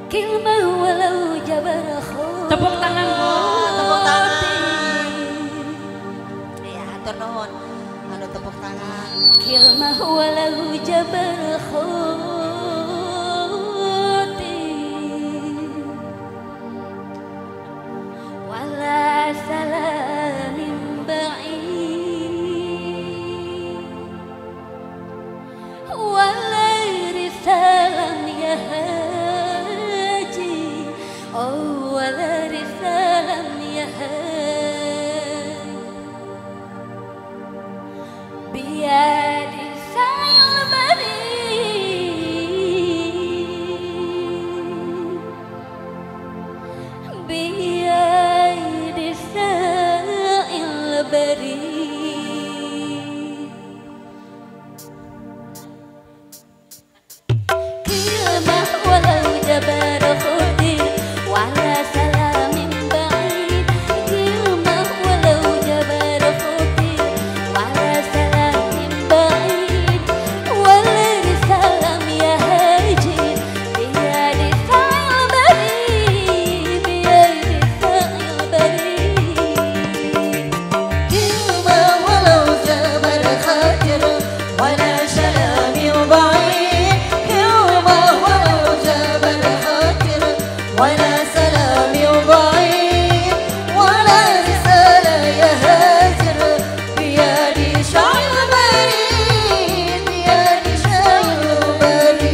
Kilmah walau jabar khoti. Tepuk tangan Bu. Tepuk tangan. Ya, hatur nuhun. Anu tepuk tangan. Kilmah walau jabar khoti. Wala salamin ba'id. Wala risalam ya haji. Oh wala risalam ya haji. Biyadi sayul bari. Biyadi sayul bari. Kilmah walau jabar khoti. Wala salamin ba'id. Kilmah walau jabar khoti. Wala salamin ba'id. Wala risalam ya haji. Biyadi sayul bari. Biyadi sayul bari. Kilmah walau jabar khatir wala salamin ba'id. Kilmah walau jabar khatir wala salamin ba'id. Wala risalah ya hajar biyadi sya'il barid. Biyadi sya'il barid.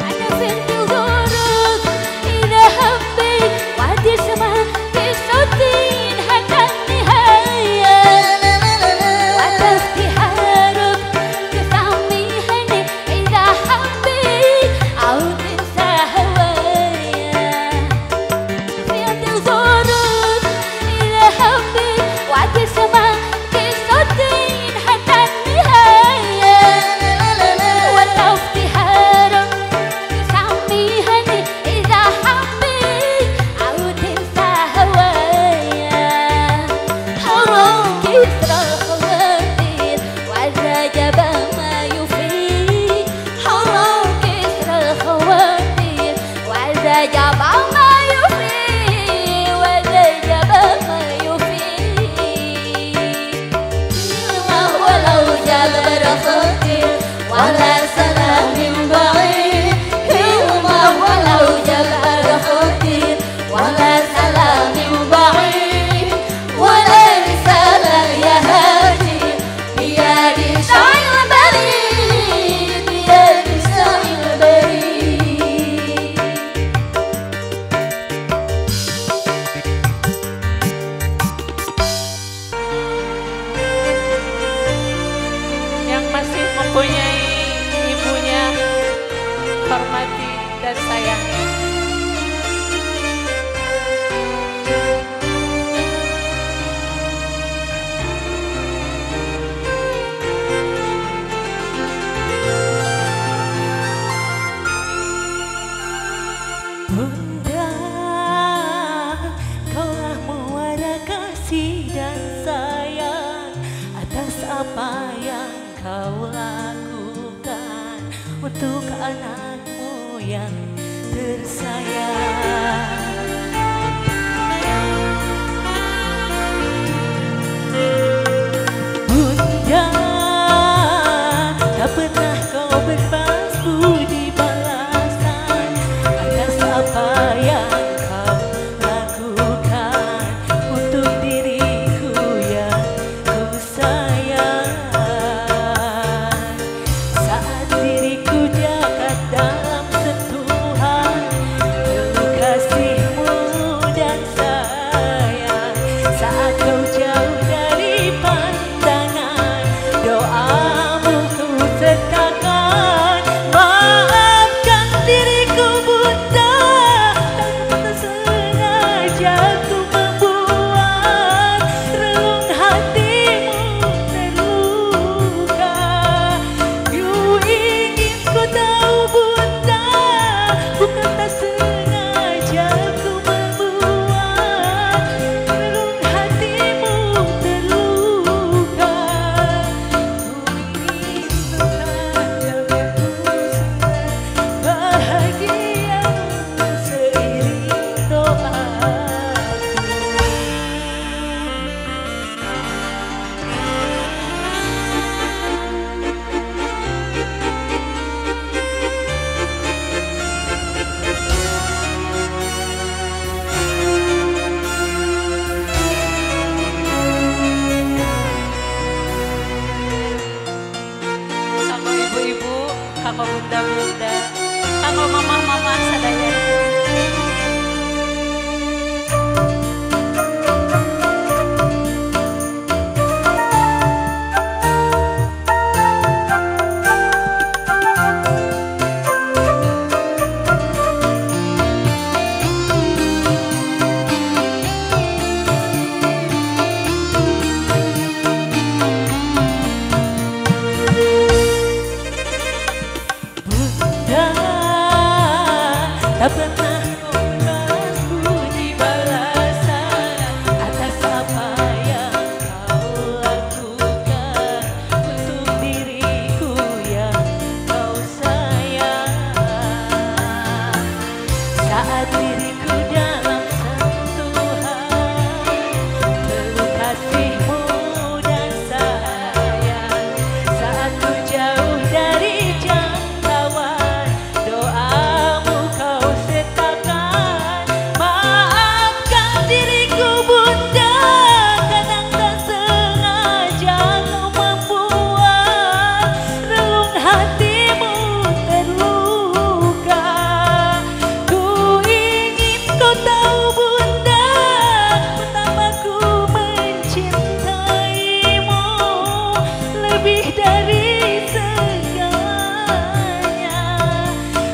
Ada sentil dorok ida habbi wadi sama kisotin hakan nihaya. Wadas diharuk kesamihani ida habbi autin sahawaya. Sentil dorok ida habbi wadi sama kisotin hakan nihaya. Wadas diharuk kesamihani ida habbi autin sahawaya. Haram kisra khawatir wazajaba ma yufid. Haram kisra khawatir wazajaba ma yufid. Wazajaba ma yufid. Kilmah walau jabar khatir wala salamin ba'id. Kilmah walau jabar khatir wala salamin ba'id. Wala risalah ya haji biyadi sya'il barid. Biyadi sya'il barid. Yang masih mempunyai ibunya, hormati dan sayangi. Bunda, kaulah muara kasih dan sayang atas apa yang kau lakukan untuk anakmu yang tersayang. Bunda, tak pernah kau berbalas budi balasan atas apa yang kau lakukan untuk diriku yang ku sayang. Saat diriku jagat dalam sentuhan, kau kasih kanggo bunda-bunda, kanggo mama-mama sadaya. Tak pernah kau balas budi balasan atas apa yang kau lakukan untuk diriku yang kau sayang. Saat diriku dalam sentuhan peluk kasihmu dan sayang, saat ku jauh dari jangkauan doamu kau sertakan. Maafkan diriku bunda, kadang tak sengaja kau membuat relung hatimu terluka. Ku ingin kau tahu bunda, betapa ku mencintaimu lebih dari segalanya.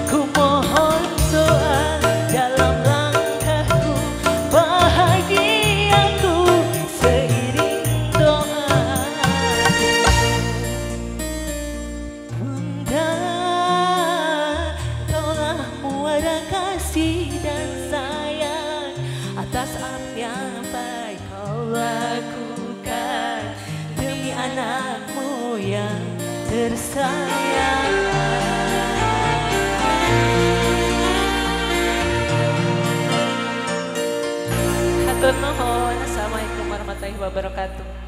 Ku mohon doa dalam langkahku, bahagiaku seiring doaku. Bunda, kaulah muara kasih dan sayang atas apa yang baik kau lakukan demi anakmu yang tersayang. Hatur nuhun. Assalamualaikum warahmatullahi wabarakatuh.